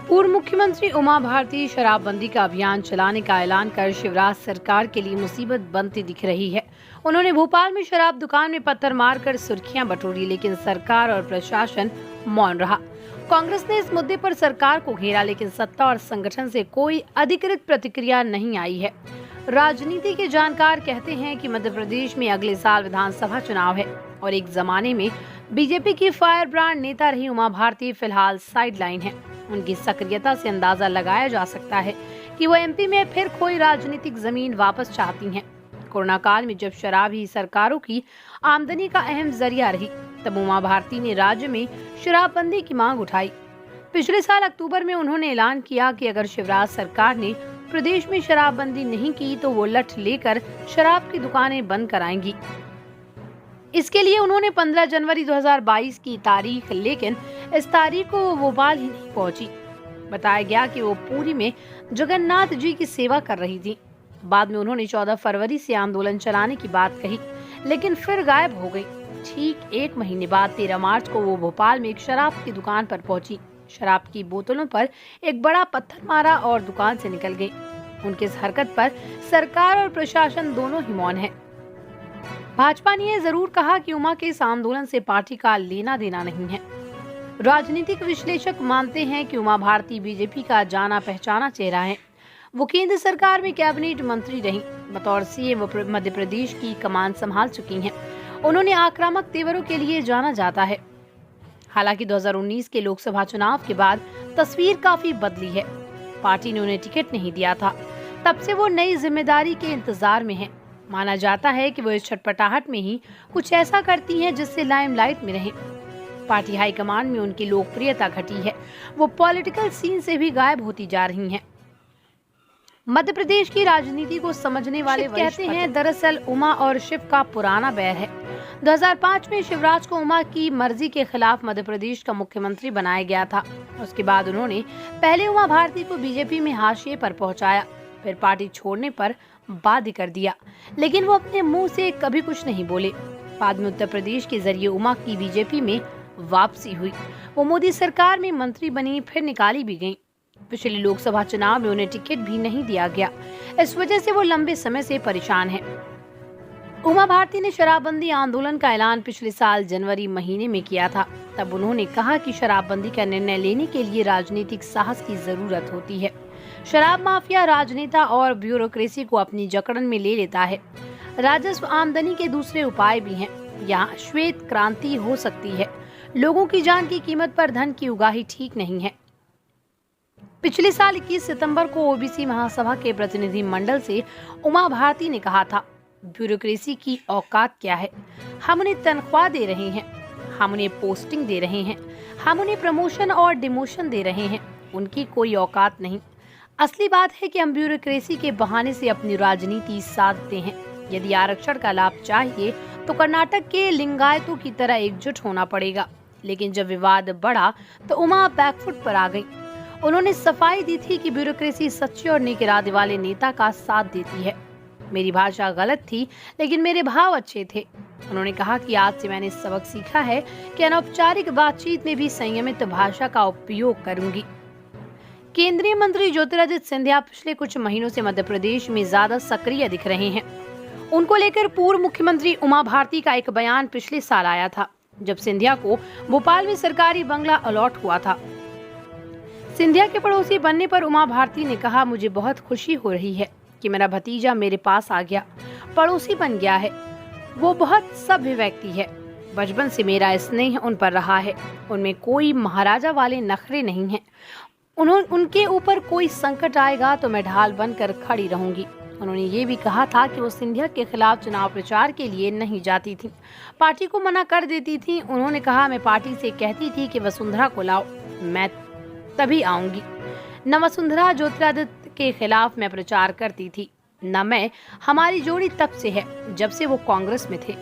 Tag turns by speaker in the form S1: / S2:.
S1: पूर्व मुख्यमंत्री उमा भारती शराबबंदी का अभियान चलाने का ऐलान कर शिवराज सरकार के लिए मुसीबत बनती दिख रही है। उन्होंने भोपाल में शराब दुकान में पत्थर मारकर सुर्खियां बटोरी, लेकिन सरकार और प्रशासन मौन रहा। कांग्रेस ने इस मुद्दे पर सरकार को घेरा, लेकिन सत्ता और संगठन से कोई अधिकृत प्रतिक्रिया नहीं आई है। राजनीति के जानकार कहते हैं कि मध्य प्रदेश में अगले साल विधानसभा चुनाव है और एक जमाने में बीजेपी की फायर ब्रांड नेता रही उमा भारती फिलहाल साइडलाइन है। उनकी सक्रियता से अंदाजा लगाया जा सकता है कि वो एमपी में फिर कोई राजनीतिक जमीन वापस चाहती हैं। कोरोना काल में जब शराब ही सरकारों की आमदनी का अहम जरिया रही, तब उमा भारती ने राज्य में शराबबंदी की मांग उठाई। पिछले साल अक्टूबर में उन्होंने ऐलान किया कि अगर शिवराज सरकार ने प्रदेश में शराबबंदी नहीं की तो वो लठ लेकर शराब की दुकानें बंद कराएंगी। इसके लिए उन्होंने 15 जनवरी 2022 की तारीख, लेकिन इस तारीख को वो भोपाल ही नहीं पहुंची। बताया गया कि वो पुरी में जगन्नाथ जी की सेवा कर रही थी। बाद में उन्होंने 14 फरवरी से आंदोलन चलाने की बात कही, लेकिन फिर गायब हो गई। ठीक एक महीने बाद 13 मार्च को वो भोपाल में एक शराब की दुकान पर पहुंची, शराब की बोतलों पर एक बड़ा पत्थर मारा और दुकान से निकल गई। उनकी इस हरकत पर सरकार और प्रशासन दोनों ही मौन है। भाजपा ने यह जरूर कहा कि उमा के इस आंदोलन से पार्टी का लेना देना नहीं है। राजनीतिक विश्लेषक मानते हैं कि उमा भारती बीजेपी का जाना पहचाना चेहरा है। वो केंद्र सरकार में कैबिनेट मंत्री रहीं, बतौर सीएम वो मध्य प्रदेश की कमान संभाल चुकी हैं। उन्होंने आक्रामक तेवरों के लिए जाना जाता है। हालांकि 2019 के लोकसभा चुनाव के बाद तस्वीर काफी बदली है। पार्टी ने उन्हें टिकट नहीं दिया था, तब से वो नई जिम्मेदारी के इंतजार में है। माना जाता है कि वो इस छटपटाहट में ही कुछ ऐसा करती हैं जिससे लाइमलाइट में रहें। पार्टी हाईकमान में उनकी लोकप्रियता घटी है, वो पॉलिटिकल सीन से भी गायब होती जा रही हैं। मध्य प्रदेश की राजनीति को समझने वाले कहते हैं, दरअसल उमा और शिव का पुराना बैर है। 2005 में शिवराज को उमा की मर्जी के खिलाफ मध्य प्रदेश का मुख्यमंत्री बनाया गया था। उसके बाद उन्होंने पहले उमा भारती को बीजेपी में हाशिए पर पहुंचाया, फिर पार्टी छोड़ने पर बाध्य कर दिया, लेकिन वो अपने मुंह से कभी कुछ नहीं बोले। बाद में उत्तर प्रदेश के जरिए उमा की बीजेपी में वापसी हुई। वो मोदी सरकार में मंत्री बनी, फिर निकाली भी गईं। पिछले लोकसभा चुनाव में उन्हें टिकट भी नहीं दिया गया। इस वजह से वो लंबे समय से परेशान है। उमा भारती ने शराबबंदी आंदोलन का ऐलान पिछले साल जनवरी महीने में किया था। तब उन्होंने कहा कि शराबबंदी का निर्णय लेने के लिए राजनीतिक साहस की जरूरत होती है। शराब माफिया राजनेता और ब्यूरोक्रेसी को अपनी जकड़न में ले लेता है। राजस्व आमदनी के दूसरे उपाय भी हैं। यहाँ श्वेत क्रांति हो सकती है। लोगों की जान की कीमत पर धन की उगाही ठीक नहीं है। पिछले साल 21 सितंबर को ओबीसी महासभा के प्रतिनिधि मंडल से उमा भारती ने कहा था, ब्यूरोक्रेसी की औकात क्या है? हम उन्हें तनख्वाह दे रहे हैं, हम उन्हें पोस्टिंग दे रहे हैं, हम उन्हें प्रमोशन और डिमोशन दे रहे हैं, उनकी कोई औकात नहीं। असली बात है कि हम ब्यूरोक्रेसी के बहाने से अपनी राजनीति साधते हैं। यदि आरक्षण का लाभ चाहिए तो कर्नाटक के लिंगायतों की तरह एकजुट होना पड़ेगा। लेकिन जब विवाद बढ़ा तो उमा बैकफुट पर आ गई। उन्होंने सफाई दी थी कि ब्यूरोक्रेसी सच्चे और नेक इरादे वाले नेता का साथ देती है। मेरी भाषा गलत थी, लेकिन मेरे भाव अच्छे थे। उन्होंने कहा कि आज से मैंने सबक सीखा है कि अनौपचारिक बातचीत में भी संयमित भाषा का उपयोग करूंगी। केंद्रीय मंत्री ज्योतिरादित्य सिंधिया पिछले कुछ महीनों से मध्य प्रदेश में ज्यादा सक्रिय दिख रहे हैं। उनको लेकर पूर्व मुख्यमंत्री उमा भारती का एक बयान पिछले साल आया था, जब सिंधिया को भोपाल में सरकारी बंगला अलॉट हुआ था। सिंधिया के पड़ोसी बनने पर उमा भारती ने कहा, मुझे बहुत खुशी हो रही है कि मेरा भतीजा मेरे पास आ गया, पड़ोसी बन गया है। वो बहुत सभ्य व्यक्ति है। बचपन से मेरा स्नेह उन पर रहा है। उनमें कोई महाराजा वाले नखरे नहीं हैं। उनके ऊपर कोई संकट आएगा तो मैं ढाल बनकर खड़ी रहूंगी। उन्होंने ये भी कहा था कि वो सिंधिया के खिलाफ चुनाव प्रचार के लिए नहीं जाती थी, पार्टी को मना कर देती थी। उन्होंने कहा, मैं पार्टी से कहती थी कि वसुंधरा को लाओ, मैं तभी आऊंगी। न वसुंधरा ज्योतिरादित्य के खिलाफ मैं प्रचार करती थी, न मैं। हमारी जोड़ी तब से है जब से वो कांग्रेस में थे।